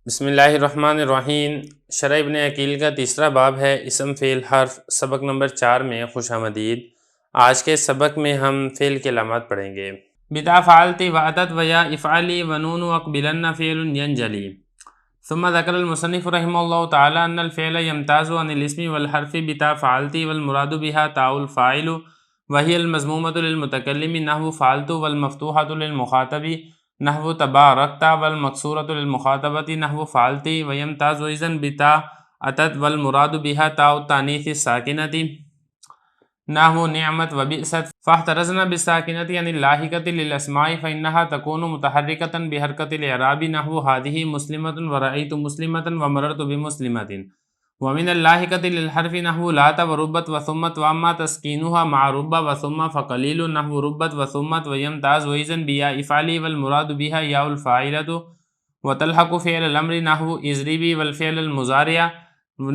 بسم اللہ الرحمن الرحیم۔ شرح ابن عقیل کا تیسرا باب ہے اسم فعل حرف، سبق نمبر 4 میں خوش آمدید۔ آج کے سبق میں ہم فعل کے علامات پڑھیں گے۔ بتا فعلتی و اتت و یا افعلی و نون و اقبلن فعل ینجلی۔ ثم ذکر المصنف رحمہ اللہ تعالی ان الفعل یمتاز عن الاسم والحرف بتا فعلتی والمراد بها تاء الفاعل وهي المضمومة للمتكلم نحو فعلت والمفتوحة للمخاطب نحو تبارکتا والمکسورۃ للمخاطبۃ نحو فعلتی ویمتاز اذن بتا اتت والمراد بها تاء التانیث الساکنۃ نحو نعمت وبئست فاحترزنا بالساکنۃ عن اللاحقۃ للاسماء فانها تكون متحرکۃ بحرکۃ الاعراب نحو هذه مسلمۃ ورأیت مسلمۃ ومررت بمسلمۃ ومن اللاحقۃ للحرف نحو لات وربت وثمت واما تسکینها مع رب وثم فقلیل نحو ربت وثمت ویمتاز وإذن بیا افعلی والمراد بها یا الفاعلۃ وتلحق فعل الامر نحو اضربی والفعل المضارع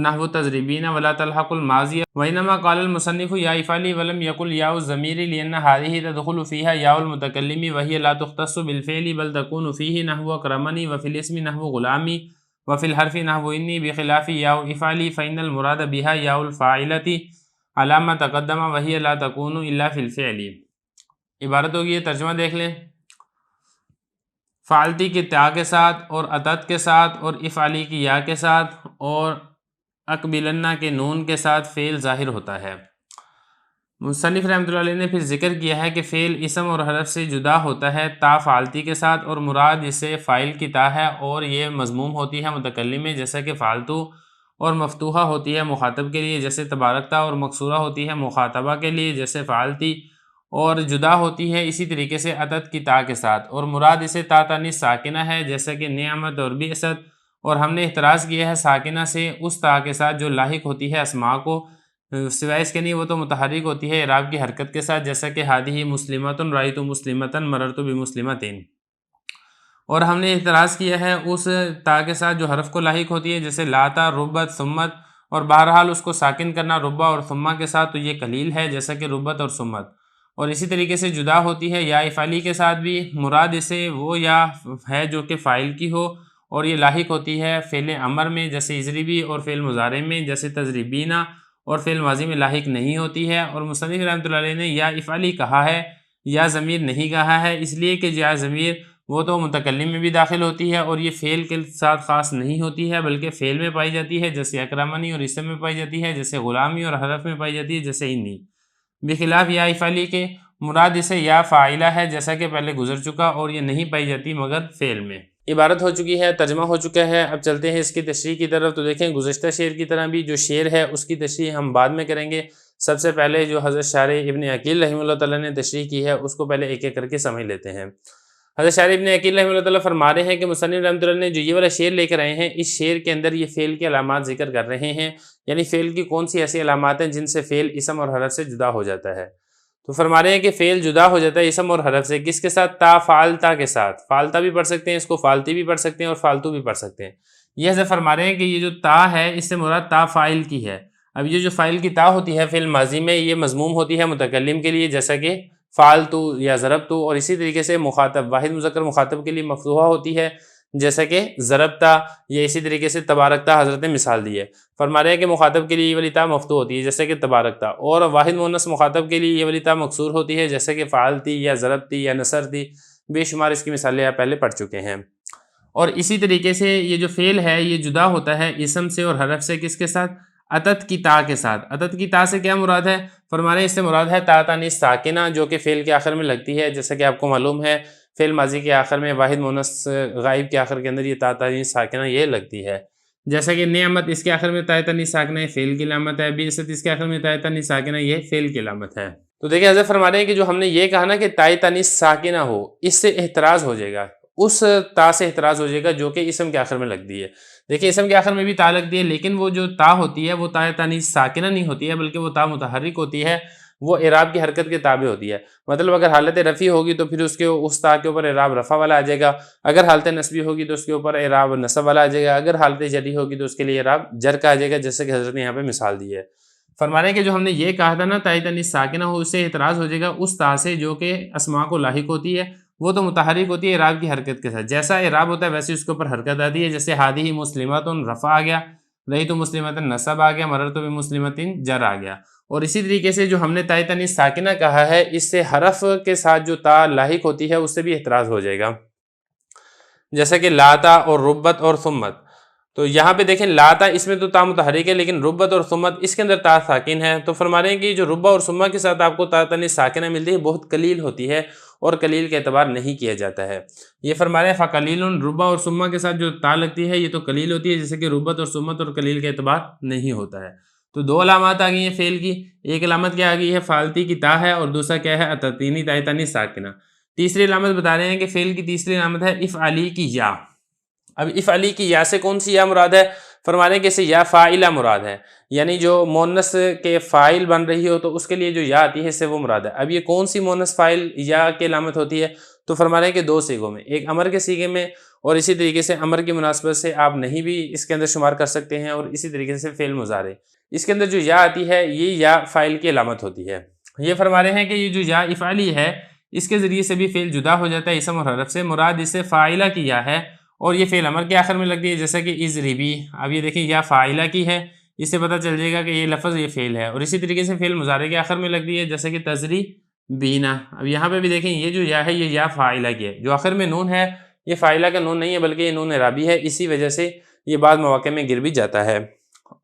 نحو تضربین ولا تلحق الماضی وانما قال المصنف یا افعلی ولم یقل یا الضمیر لان هذه تدخل فيها یا المتکلم وهي لا تختص بالفعل بل تكون فيه نحو اکرمنی وفي الاسم نحو غلامی وفي الحرف نحو انی بخلاف یا افعلی فإن المراد بها یا الفاعلۃ على ما تقدم وهي لا تكون الا في الفعل۔ عبارت ہوگی، یہ ترجمہ دیکھ لیں۔ فعلتی کی تا کے ساتھ اور اتت کے ساتھ اور افعلی کی یا کے ساتھ اور اقبلنا کے نون کے ساتھ فعل ظاہر ہوتا ہے۔ مصنف رحمۃ اللہ علیہ نے پھر ذکر کیا ہے کہ فعل اسم اور حرف سے جدا ہوتا ہے تا فعلتی کے ساتھ، اور مراد جسے فاعل کی تا ہے اور یہ مضموم ہوتی ہے متکلم میں جیسا کہ فعلتو، اور مفتوحہ ہوتی ہے مخاطب کے لیے جیسے تبارکتا، اور مکسورہ ہوتی ہے مخاطبہ کے لیے جیسے فعلتی، اور جدا ہوتی ہے اسی طریقے سے اتت کی تا کے ساتھ، اور مراد اسے تا تانیث ساکنہ ہے جیسا کہ نعمت اور بئست، اور ہم نے احتراز کیا ہے ساکنہ سے اس تا کے ساتھ جو لاحق ہوتی ہے اسماء کو، سوائے اس کے نہیں وہ تو متحرک ہوتی ہے اعراب کی حرکت کے ساتھ جیسا کہ ہادی مسلمۃ رأیت مسلمۃ مررت بمسلمۃ، اور ہم نے اعتراض کیا ہے اس تا کے ساتھ جو حرف کو لاحق ہوتی ہے جیسے لاتا ربت ثمت، اور بہرحال اس کو ساکن کرنا ربا اور ثمہ کے ساتھ تو یہ قلیل ہے جیسا کہ ربت اور ثمت، اور اسی طریقے سے جدا ہوتی ہے یا افعلی کے ساتھ بھی، مراد اسے وہ یا ہے جو کہ فاعل کی ہو اور یہ لاحق ہوتی ہے فعل امر میں جیسے اضربی، اور فعل مضارع میں جیسے تضربینہ، اور فعل ماضی میں لاحق نہیں ہوتی ہے۔ اور مصنف رحمۃ اللہ علیہ نے یا افعلی کہا ہے یا ضمیر نہیں کہا ہے، اس لیے کہ یا ضمیر وہ تو متکلم میں بھی داخل ہوتی ہے اور یہ فعل کے ساتھ خاص نہیں ہوتی ہے بلکہ فعل میں پائی جاتی ہے جیسے اکرمنی، اور اسم میں پائی جاتی ہے جیسے غلامی، اور حرف میں پائی جاتی ہے جیسے انی، بخلاف یا افعلی کے مراد اسے یا فاعلہ ہے جیسا کہ پہلے گزر چکا، اور یہ نہیں پائی جاتی مگر فعل میں۔ عبارت ہو چکی ہے، ترجمہ ہو چکا ہے، اب چلتے ہیں اس کی تشریح کی طرف۔ تو دیکھیں گزشتہ شعر کی طرح بھی جو شعر ہے اس کی تشریح ہم بعد میں کریں گے، سب سے پہلے جو حضرت شارح ابن عقیل رحمہ اللہ تعالیٰ نے تشریح کی ہے اس کو پہلے ایک ایک کر کے سمجھ لیتے ہیں۔ حضرت شارح ابن عقیل رحمہ اللہ تعالیٰ فرما رہے ہیں کہ مصنف رحمۃ اللہ نے جو یہ والا شعر لے کر آئے ہیں، اس شعر کے اندر یہ فعل کے علامات ذکر کر رہے ہیں، یعنی فعل کی کون سی ایسی علامات ہیں جن سے فعل اسم اور حرف سے جدا ہو جاتا ہے۔ تو فرما رہے ہیں کہ فعل جدا ہو جاتا ہے اسم اور حرف سے، کس کے ساتھ؟ تا فعلتا کے ساتھ۔ فعلتا بھی پڑھ سکتے ہیں اس کو، فعلتی بھی پڑھ سکتے ہیں اور فالتو بھی پڑھ سکتے ہیں۔ یہ حضرت فرما رہے ہیں کہ یہ جو تا ہے اس سے مراد تا فاعل کی ہے۔ اب یہ جو فاعل کی تا ہوتی ہے فعل ماضی میں، یہ مضموم ہوتی ہے متکلم کے لیے جیسا کہ فعلتو یا ضربتو، اور اسی طریقے سے مخاطب واحد مذکر مخاطب کے لیے مفتوحہ ہوتی ہے جیسا کہ ضربتا، یا اسی طریقے سے تبارکتا حضرت نے مثال دی ہے۔ فرما رہے ہیں کہ مخاطب کے لیے یہ والی تا مفتوح ہوتی ہے جیسے کہ تبارکتا، اور واحد مؤنث مخاطب کے لیے یہ والی تا مکسور ہوتی ہے جیسے کہ فعلتی یا ضربتی یا نصرتی، بے شمار اس کی مثالیں آپ پہلے پڑھ چکے ہیں۔ اور اسی طریقے سے یہ جو فعل ہے یہ جدا ہوتا ہے اسم سے اور حرف سے، کس کے ساتھ؟ اتت کی تا کے ساتھ۔ اتت کی تا سے کیا مراد ہے؟ فرما رہے ہیں اس سے مراد ہے تا تانیث ساکنہ جو کہ فعل کے آخر میں لگتی ہے، جیسا کہ آپ کو معلوم ہے فعل ماضی کے آخر میں واحد مؤنث غائب کے آخر کے اندر یہ تا تانیث ساکنہ یہ لگتی ہے، جیسا کہ نعمت اس کے آخر میں تا تانیث ساکنہ یہ فعل کی علامت ہے، بئست اس کے آخر میں تا تانیث ساکنہ یہ فعل کی علامت ہے۔ تو دیکھیں حضرت فرما رہے ہیں کہ جو ہم نے یہ کہا نا کہ تا تانیث ساکنہ ہو، اس سے احتراز ہو جائے گا، اس تا سے احتراز ہو جائے گا جو کہ اسم کے آخر میں لگتی ہے۔ دیکھیں اسم کے آخر میں بھی تا لگتی ہے، لیکن وہ جو تا ہوتی ہے وہ تا تانیث ساکنہ نہیں ہوتی ہے بلکہ وہ تا متحرک ہوتی ہے، وہ اعراب کی حرکت کے تابع ہوتی ہے۔ مطلب اگر حالت رفع ہوگی تو پھر اس تا کے اوپر اعراب رفع والا آ جائے گا، اگر حالت نصبی ہوگی تو اس کے اوپر اعراب نصب والا آ جائے گا، اگر حالت جری ہوگی تو اس کے لیے اعراب جر کا آ جائے گا، جیسے کہ حضرت نے یہاں پہ مثال دی ہے۔ فرما رہے ہیں کہ جو ہم نے یہ کہا تھا نا تا تانیث ساکنہ ہو، اس سے اعتراض ہو جائے گا اس تا سے جو کہ اسماء کو لاحق ہوتی ہے، وہ تو متحرک ہوتی ہے اعراب کی حرکت کے ساتھ، جیسا اعراب ہوتا ہے ویسے اس کے اوپر حرکت آتی ہے، جیسے ہادی مسلمات رفع آ گیا، رہی تو مسلمات نصب آ گیا، مرر تو بھی مسلمات جر آ گیا۔ اور اسی طریقے سے جو ہم نے تائے تانیث ساکنہ کہا ہے، اس سے حرف کے ساتھ جو تا لاحق ہوتی ہے اس سے بھی احتراز ہو جائے گا، جیسا کہ لاتا اور ربت اور ثمت۔ تو یہاں پہ دیکھیں لاتا اس میں تو تا متحرک ہے، لیکن ربت اور ثمت اس کے اندر تا ساکن ہے، تو فرما رہے ہیں کہ جو ربا اور ثمہ کے ساتھ آپ کو تا تانیث ساکنہ ملتی ہے بہت قلیل ہوتی ہے اور قلیل کے اعتبار نہیں کیا جاتا ہے۔ یہ فرما رہے ہیں فقلیل، ربا اور ثمہ کے ساتھ جو تا لگتی ہے یہ تو قلیل ہوتی ہے، جیسے کہ ربت اور ثمت اور قلیل کے اعتبار نہیں ہوتا ہے۔ تو دو علامات آ گئی ہیں فعل کی، ایک علامت کیا آ گئی ہے فالتی کی تا ہے، اور دوسرا کیا ہے اتتینی تائے تانیث ساکنہ۔ تیسری علامت بتا رہے ہیں کہ فعل کی تیسری علامت ہے افعلی کی یا۔ اب افعلی کی یا سے کون سی یا مراد ہے؟ فرما رہے ہیں کہ اسے یا فاعلہ مراد ہے، یعنی جو مونس کے فاعل بن رہی ہو تو اس کے لیے جو یا آتی ہے اس سے وہ مراد ہے۔ اب یہ کون سی مونس فاعل یا کی علامت ہوتی ہے؟ تو فرما رہے ہیں کہ دو صیغوں میں، ایک امر کے صیغے میں، اور اسی طریقے سے امر کی مناسبت سے آپ نہیں بھی اس کے اندر شمار کر سکتے ہیں، اور اسی طریقے سے فعل مضارع، اس کے اندر جو یا آتی ہے یہ یا فاعل کی علامت ہوتی ہے۔ یہ فرما رہے ہیں کہ یہ جو یا افعلی ہے اس کے ذریعے سے بھی فعل جدا ہو جاتا ہے اسم اور حرف سے، مراد اس سے فاعلہ کی یا ہے، اور یہ فعل امر کے آخر میں لگتی ہے، جیسا کہ اضربی۔ اب یہ دیکھیں یا فاعلہ کی ہے، اس سے پتہ چل جائے گا کہ یہ لفظ یہ فعل ہے، اور اسی طریقے سے فعل مضارع کے آخر میں لگتی ہے، جیسا کہ تضریبینا۔ اب یہاں پہ بھی دیکھیں یہ جو یا ہے یہ یا فاعلہ کی ہے، جو آخر میں نون ہے یہ فاعلہ کا نون نہیں ہے بلکہ یہ نون اعرابی ہے، اسی وجہ سے یہ بعض مواقع میں گر بھی جاتا ہے،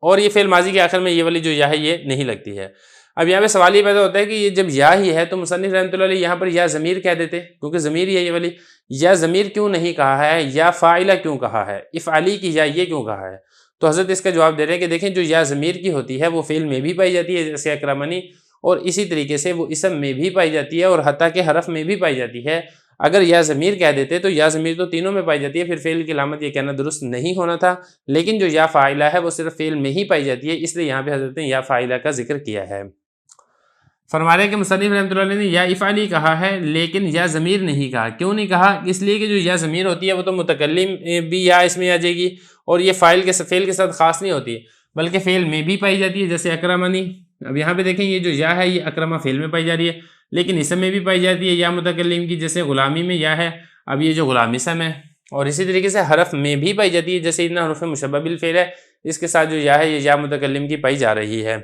اور یہ فعل ماضی کے آخر میں یہ والی جو یا ہے یہ نہیں لگتی ہے۔ اب یہاں پہ سوال یہ پیدا ہوتا ہے کہ یہ جب یا ہی ہے تو مصنف رحمۃ اللہ علیہ یہاں پر یا ضمیر کہہ دیتے، کیونکہ ضمیر ہی ہے یہ والی، یا ضمیر کیوں نہیں کہا ہے، یا فاعلہ کیوں کہا ہے، افعلی کی یا یہ کیوں کہا ہے؟ تو حضرت اس کا جواب دے رہے ہیں کہ دیکھیں جو یا ضمیر کی ہوتی ہے وہ فعل میں بھی پائی جاتی ہے جیسے اکرمنی، اور اسی طریقے سے وہ اسم میں بھی پائی جاتی ہے، اور حتیٰ کہ حرف میں بھی پائی جاتی ہے۔ اگر یا ضمیر کہہ دیتے تو یا ضمیر تو تینوں میں پائی جاتی ہے، پھر فعل کی علامت یہ کہنا درست نہیں ہونا تھا، لیکن جو یا فاعلہ ہے وہ صرف فعل میں ہی پائی جاتی ہے، اس لیے یہاں پہ حضرت نے یا فاعلہ کا ذکر کیا ہے۔ فرما رہے ہیں کہ مصنف رحمۃ اللہ علیہ نے یا افعلی کہا ہے لیکن یا ضمیر نہیں کہا، کیوں نہیں کہا؟ اس لیے کہ جو یا ضمیر ہوتی ہے وہ تو متکلم بھی یا اس میں آ جائے گی، اور یہ فاعل کے ساتھ خاص نہیں ہوتی بلکہ فعل میں بھی پائی جاتی ہے، جیسے اکرمنی۔ اب یہاں پہ دیکھیں یہ جو یا ہے یہ اکرمہ فعل میں پائی جا رہی ہے، لیکن اسم میں بھی پائی جاتی ہے یا متکلم کی، جیسے غلامی میں یا ہے، اب یہ جو غلام اسم ہے، اور اسی طریقے سے حرف میں بھی پائی جاتی ہے، جیسے اتنا حرف مشبہ بالفعل ہے، اس کے ساتھ جو یا ہے یہ یا متکلم کی پائی جا رہی ہے۔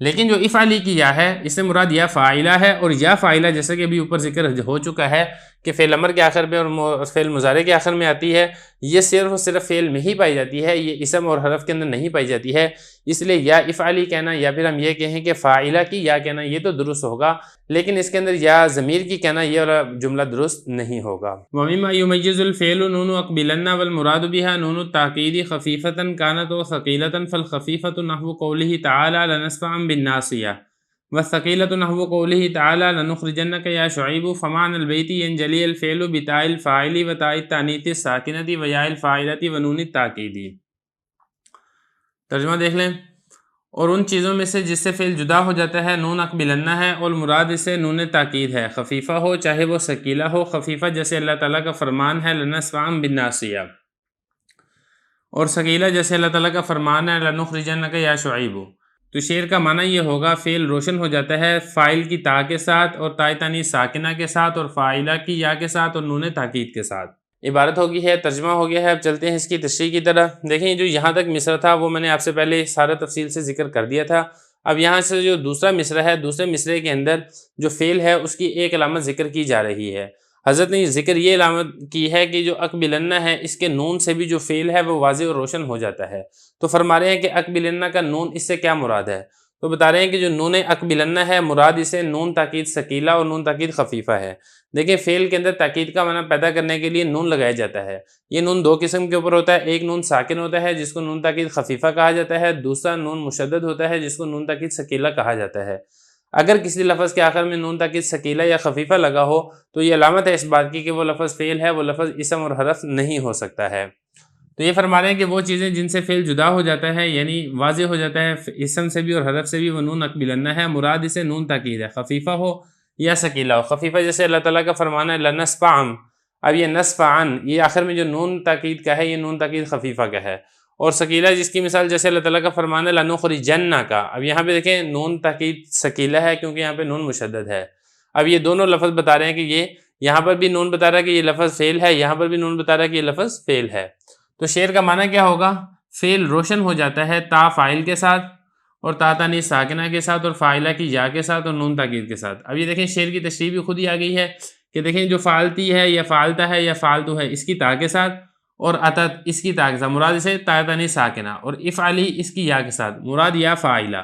لیکن جو افعلی کی یا ہے اس سے مراد یا فاعلہ ہے، اور یا فاعلہ جیسا کہ ابھی اوپر ذکر ہو چکا ہے کہ فعل امر کے آخر میں اور فعل مضارع کے آخر میں آتی ہے، یہ صرف اور صرف فعل میں ہی پائی جاتی ہے، یہ اسم اور حرف کے اندر نہیں پائی جاتی ہے، اس لیے یا افعلی کہنا یا پھر ہم یہ کہیں کہ فاعلہ کی یا کہنا یہ تو درست ہوگا، لیکن اس کے اندر یا ضمیر کی کہنا یہ والا جملہ درست نہیں ہوگا۔ وَمِمَّا يُمَيِّزُ الْفِعْلُ نُونُ أَقْبِلَنَّ وَالْمُرَادُ بِهَا نُونُ التَّأْكِيدِ خَفِيفَةً كَانَتْ وَثَقِيلَةً فَالْخَفِيفَةُ نَحْوُ قَوْلِهِ تَعَالَى لَنَسْفَعًا بِالنَّاصِيَةِ والثقيلة نحو قوله تعالى لنخرجنك يا شعيب، فمعنى البيت ينجلي الفعل بتاء الفاعل وتاء التانيث الساكنة وياء الفاعلة ونون التاكيد۔ ترجمہ دیکھ لیں، اور ان چیزوں میں سے جس سے فعل جدا ہو جاتا ہے نون اقبلنا ہے، اور مراد اس سے نون تاکید ہے، خفیفہ ہو چاہے وہ ثقیلہ ہو، خفیفہ جیسے اللہ تعالیٰ کا فرمان ہے لنسفعا بالناصیہ، اور ثقیلہ جیسے اللہ تعالیٰ کا فرمان ہے لنخرجنک یا شعیب۔ تو شعر کا معنی یہ ہوگا فعل روشن ہو جاتا ہے فاعل کی تا کے ساتھ، اور تائے تانیث ساکنہ کے ساتھ، اور فاعلہ کی یا کے ساتھ، اور نون تاکید کے ساتھ۔ عبارت ہو گئی ہے، ترجمہ ہو گیا ہے، اب چلتے ہیں اس کی تشریح کی طرح۔ دیکھیں جو یہاں تک مصرع تھا وہ میں نے آپ سے پہلے سارا تفصیل سے ذکر کر دیا تھا، اب یہاں سے جو دوسرا مصرع ہے، دوسرے مصرعے کے اندر جو فعل ہے اس کی ایک علامت ذکر کی جا رہی ہے۔ حضرت نے ذکر یہ علامت کی ہے کہ جو اقبلنہ ہے اس کے نون سے بھی جو فعل ہے وہ واضح اور روشن ہو جاتا ہے، تو فرما رہے ہیں کہ اقبلنہ کا نون اس سے کیا مراد ہے؟ تو بتا رہے ہیں کہ جو نون اقبلنہ ہے مراد اسے نون تاکید ثقیلہ اور نون تاکید خفیفہ ہے۔ دیکھیں فعل کے اندر تاکید کا معنی پیدا کرنے کے لیے نون لگایا جاتا ہے، یہ نون دو قسم کے اوپر ہوتا ہے، ایک نون ساکن ہوتا ہے جس کو نون تاکید خفیفہ کہا جاتا ہے، دوسرا نون مشدد ہوتا ہے جس کو نون تاکید ثقیلہ کہا جاتا ہے۔ اگر کسی لفظ کے آخر میں نون تاکید ثقیلہ یا خفیفہ لگا ہو تو یہ علامت ہے اس بات کی کہ وہ لفظ فعل ہے، وہ لفظ اسم اور حرف نہیں ہو سکتا ہے۔ تو یہ فرما رہے ہیں کہ وہ چیزیں جن سے فعل جدا ہو جاتا ہے، یعنی واضح ہو جاتا ہے اسم سے بھی اور حرف سے بھی، وہ نون اقبلنہ ہے، مراد اسے نون تاکید ہے، خفیفہ ہو یا ثقیلہ ہو۔ خفیفہ جیسے اللہ تعالیٰ کا فرمان ہے لنسفعا، اب یہ نسفعن یہ آخر میں جو نون تاکید کا ہے یہ نون تاکید خفیفہ کا ہے، اور ثقیلہ جس کی مثال جیسے اللہ تعالیٰ کا فرمان ہے لنخرجنک کا، اب یہاں پہ دیکھیں نون تاکید ثقیلہ ہے کیونکہ یہاں پہ نون مشدد ہے۔ اب یہ دونوں لفظ بتا رہے ہیں کہ یہ یہاں پر بھی نون بتا رہا ہے کہ یہ لفظ فعل ہے، یہاں پر بھی نون بتا رہا ہے کہ یہ لفظ فعل ہے. تو شعر کا معنی کیا ہوگا؟ فعل روشن ہو جاتا ہے تا فاعل کے ساتھ اور تا تانیث ساکنہ کے ساتھ اور فاعلہ کی یا کے ساتھ اور نون تاکید کے ساتھ. اب یہ دیکھیں شعر کی تشریح بھی خود ہی آ گئی ہے کہ دیکھیں جو فعالتی ہے یا فعالتا ہے یا فعالتو ہے اس کی تا کے ساتھ اور اتت اس کی تا کے ساتھ، مراد اسے تا تانیث ساکنہ، اور افعلی اس کی یا کے ساتھ، مراد یا فاعلہ.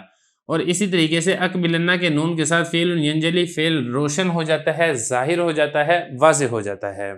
اور اسی طریقے سے اقبلنہ کے نون کے ساتھ فعل ینجلی، فعل روشن ہو جاتا ہے، ظاہر ہو جاتا ہے، واضح ہو جاتا ہے.